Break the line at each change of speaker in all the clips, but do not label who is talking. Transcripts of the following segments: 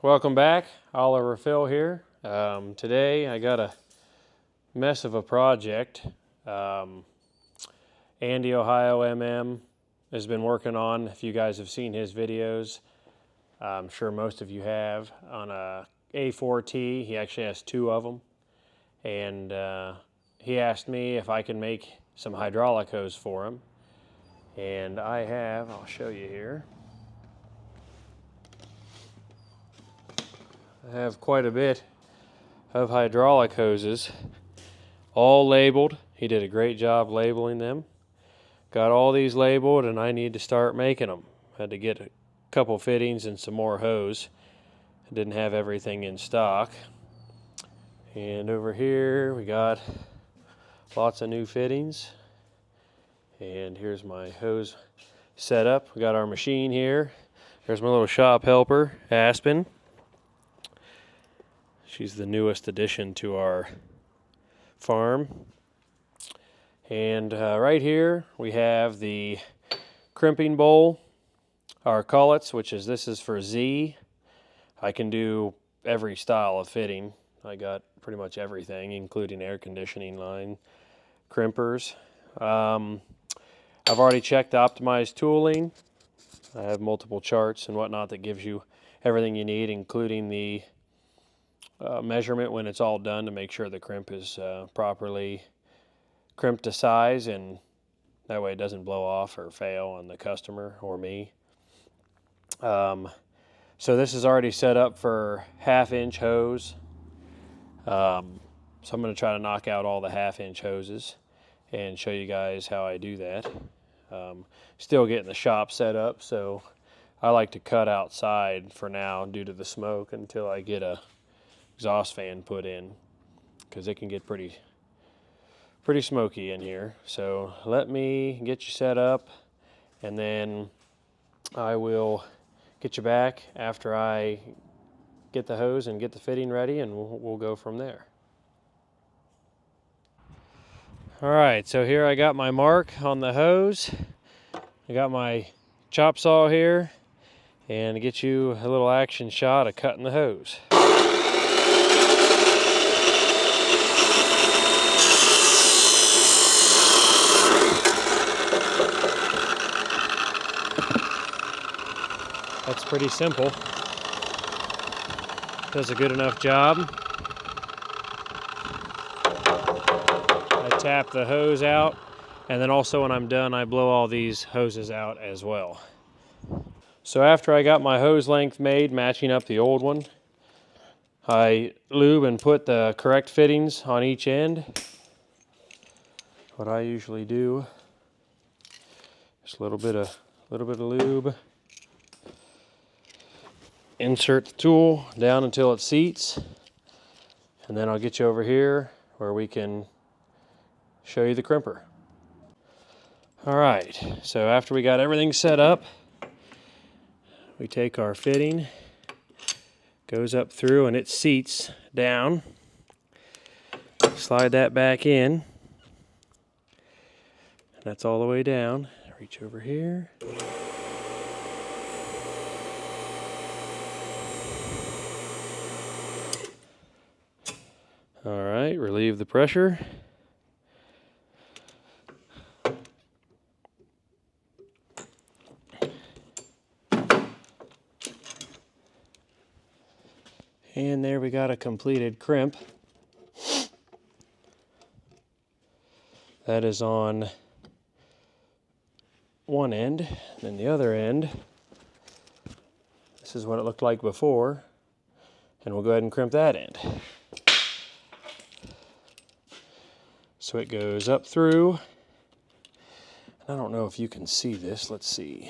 Welcome back, Oliver Phil here. Today I got a mess of a project. Andy Ohio MM has been working on, if you guys have seen his videos, I'm sure most of you have, on a A4T. He actually has two of them. And he asked me if I can make some hydraulic hose for him. And I have, I'll show you here. I have quite a bit of hydraulic hoses, all labeled. He did a great job labeling them. Got all these labeled, and I need to start making them. Had to get a couple fittings and some more hose. I didn't have everything in stock. And over here we got lots of new fittings. And here's my hose setup. We got our machine here. There's my little shop helper, Aspen. She's the newest addition to our farm. And right here we have the crimping bowl, our cullets, this is for Z. I can do every style of fitting. I got pretty much everything, including air conditioning line, crimpers. I've already checked the optimized tooling. I have multiple charts and whatnot that gives you everything you need, including the measurement when it's all done to make sure the crimp is properly crimped to size, and that way it doesn't blow off or fail on the customer or me. So this is already set up for 1/2-inch hose. So I'm going to try to knock out all the 1/2-inch hoses and show you guys how I do that. Still getting the shop set up, so I like to cut outside for now due to the smoke until I get a exhaust fan put in, because it can get pretty smoky in here. So let me get you set up, and then I will get you back after I get the hose and get the fitting ready, and we'll go from there. Alright, so here I got my mark on the hose. I got my chop saw here, and to get you a little action shot of cutting the hose. That's pretty simple. Does a good enough job. I tap the hose out, and then also when I'm done, I blow all these hoses out as well. So after I got my hose length made, matching up the old one, I lube and put the correct fittings on each end. What I usually do, just a little bit of lube. Insert the tool down until it seats, and then I'll get you over here where we can show you the crimper. Alright, so after we got everything set up, we take our fitting, goes up through, and it seats down. Slide that back in, and that's all the way down. Reach over here. Alright, relieve the pressure. And there we got a completed crimp. That is on one end, and the other end, this is what it looked like before, and we'll go ahead and crimp that end. So it goes up through. I don't know if you can see this. Let's see.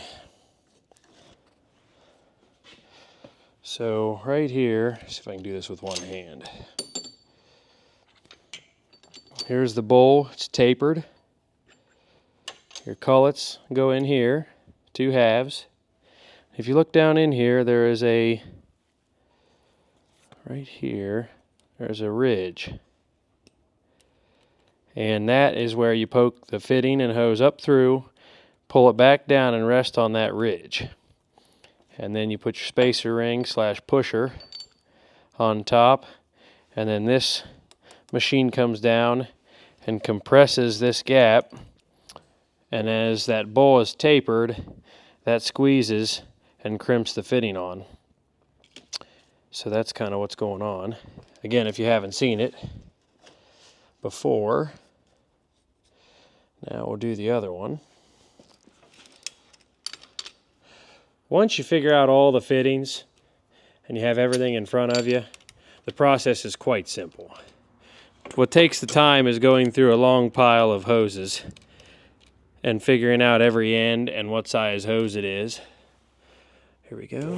So right here, see if I can do this with one hand. Here's the bowl. It's tapered. Your cullets go in here, 2 halves. If you look down in here, there is right here, there's a ridge. And that is where you poke the fitting and hose up through, pull it back down and rest on that ridge. and then you put your spacer ring / pusher on top, and then this machine comes down and compresses this gap, and as that bowl is tapered, that squeezes and crimps the fitting on. So that's kind of what's going on. Again, if you haven't seen it before, now we'll do the other one. Once you figure out all the fittings and you have everything in front of you, the process is quite simple. What takes the time is going through a long pile of hoses and figuring out every end and what size hose it is. Here we go.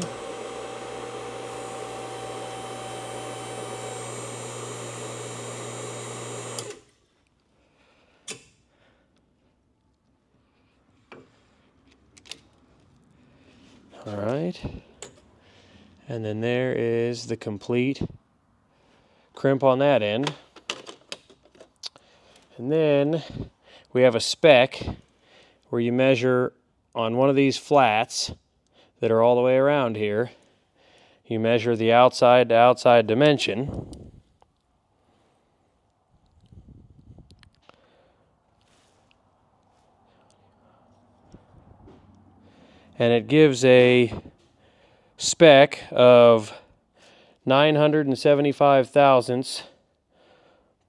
All right. And then there is the complete crimp on that end. And then we have a spec where you measure on one of these flats that are all the way around here. You measure the outside to outside dimension. And it gives a spec of 975 thousandths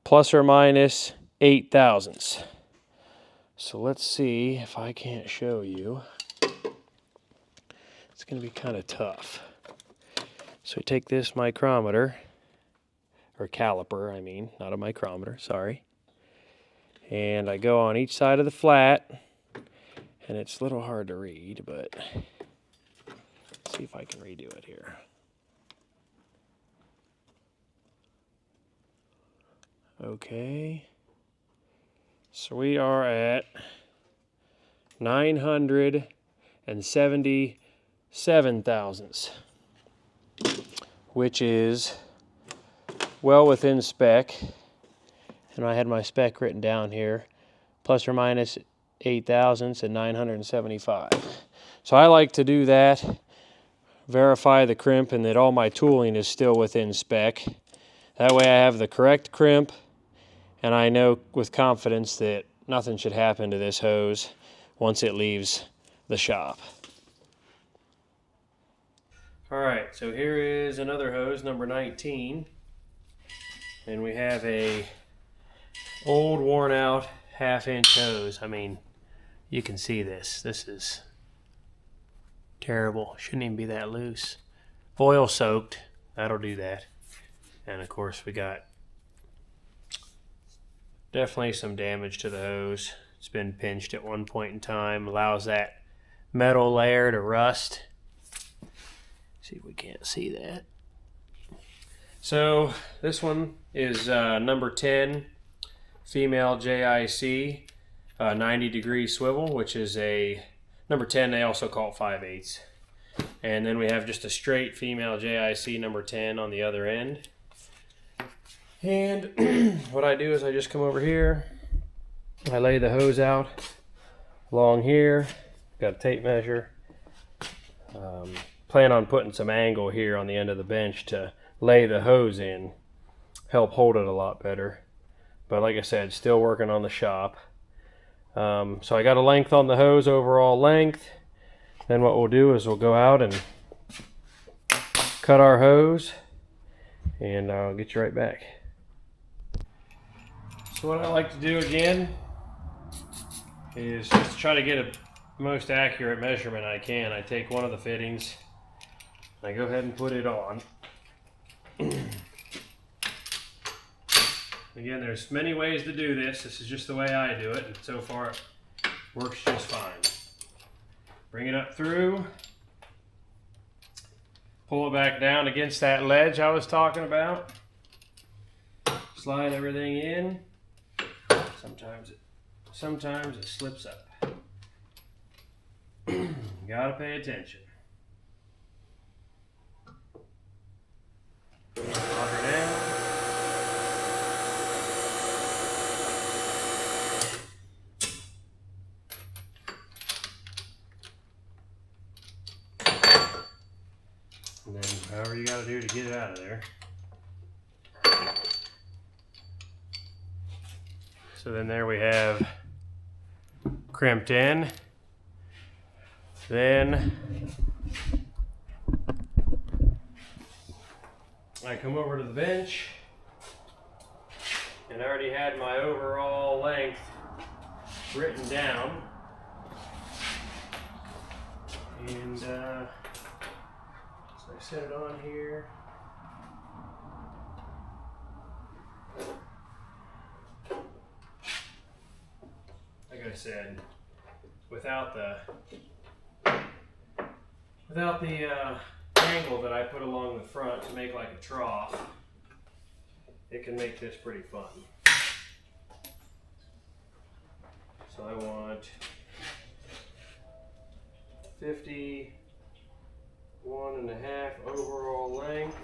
plus or minus 8 thousandths. So let's see if I can't show you. It's going to be kind of tough. So we take this micrometer, or caliper, I mean, not a micrometer, sorry. And I go on each side of the flat, and it's a little hard to read, but let's see if I can redo it here. Okay. So we are at 977 thousandths, which is well within spec. And I had my spec written down here, plus or minus 8 thousandths and 975. So I like to do that, verify the crimp and that all my tooling is still within spec. That way I have the correct crimp, and I know with confidence that nothing should happen to this hose once it leaves the shop. Alright, so here is another hose, number 19. And we have a old worn out 1/2 inch hose. I mean, you can see this. This is terrible. Shouldn't even be that loose. Oil soaked, that'll do that. And of course we got definitely some damage to the hose. It's been pinched at one point in time. Allows that metal layer to rust. See if we can't see that. So this one is number 10 female JIC 90-degree swivel, which is a number 10. They also call it 5/8. And then we have just a straight female JIC number 10 on the other end. And what I do is I just come over here, I lay the hose out along here, got a tape measure. Plan on putting some angle here on the end of the bench to lay the hose in, help hold it a lot better. But like I said, still working on the shop. So I got a length on the hose, overall length. Then what we'll do is we'll go out and cut our hose, and I'll get you right back. So what I like to do again is just try to get a most accurate measurement I can. I take one of the fittings, and I go ahead and put it on. Again, there's many ways to do this. This is just the way I do it, and so far it works just fine. Bring it up through, pull it back down against that ledge I was talking about, slide everything in. Sometimes it slips up. Gotta pay attention. Lock her down. to do to get it out of there. So then there we have crimped in. Then I come over to the bench, and I already had my overall length written down. And so I set it on here. Like I said, without the angle that I put along the front to make like a trough, it can make this pretty fun. So I want 51.5 overall length.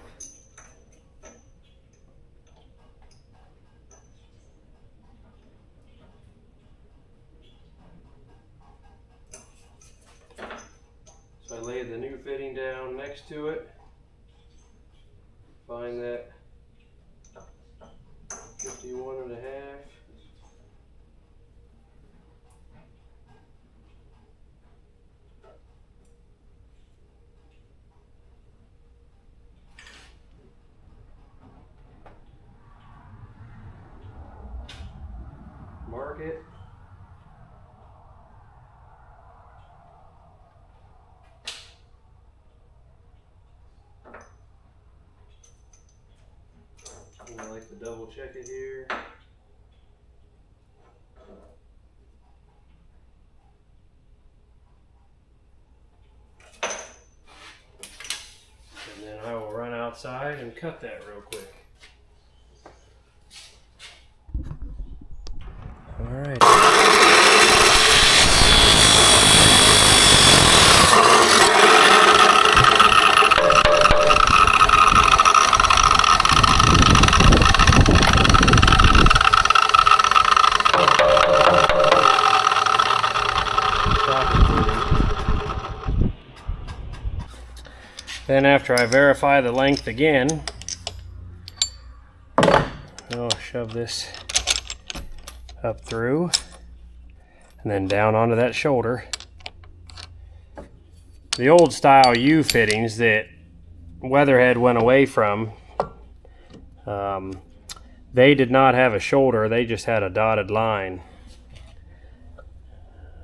So I lay the new fitting down next to it. Find that 51.5. Mark it. And I like to double check it here. And then I will run outside and cut that real quick. All right. Then after I verify the length again, I'll shove this up through and then down onto that shoulder. The old style U fittings that Weatherhead went away from, they did not have a shoulder, they just had a dotted line.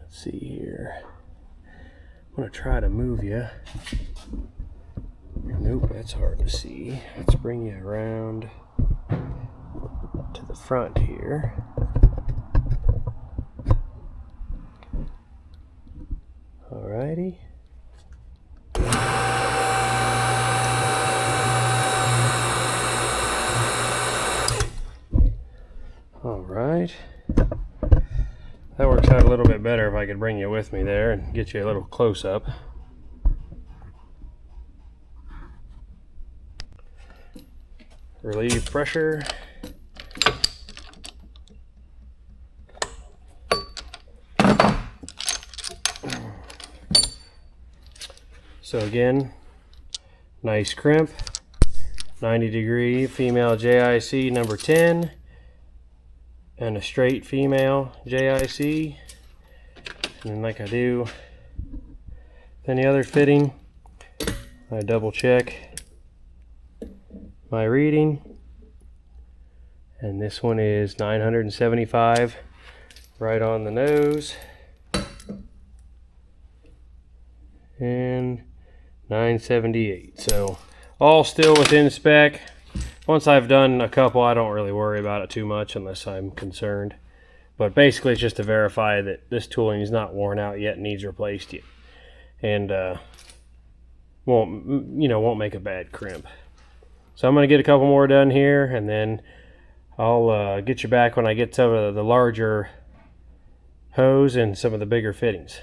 Let's see here. I'm going to try to move you. Nope, that's hard to see. Let's bring you around to the front here. Alrighty. Alright. That works out a little bit better if I could bring you with me there and get you a little close up. Relieve pressure. So again, nice crimp, 90-degree female JIC number 10, and a straight female JIC. And then like I do with any other fitting, I double check my reading, and this one is 975 right on the nose, and 978. So all still within spec. Once I've done a couple, I don't really worry about it too much unless I'm concerned. But basically it's just to verify that this tooling is not worn out yet and needs replaced yet, and won't make a bad crimp. So I'm going to get a couple more done here, and then I'll get you back when I get to the larger hose and some of the bigger fittings.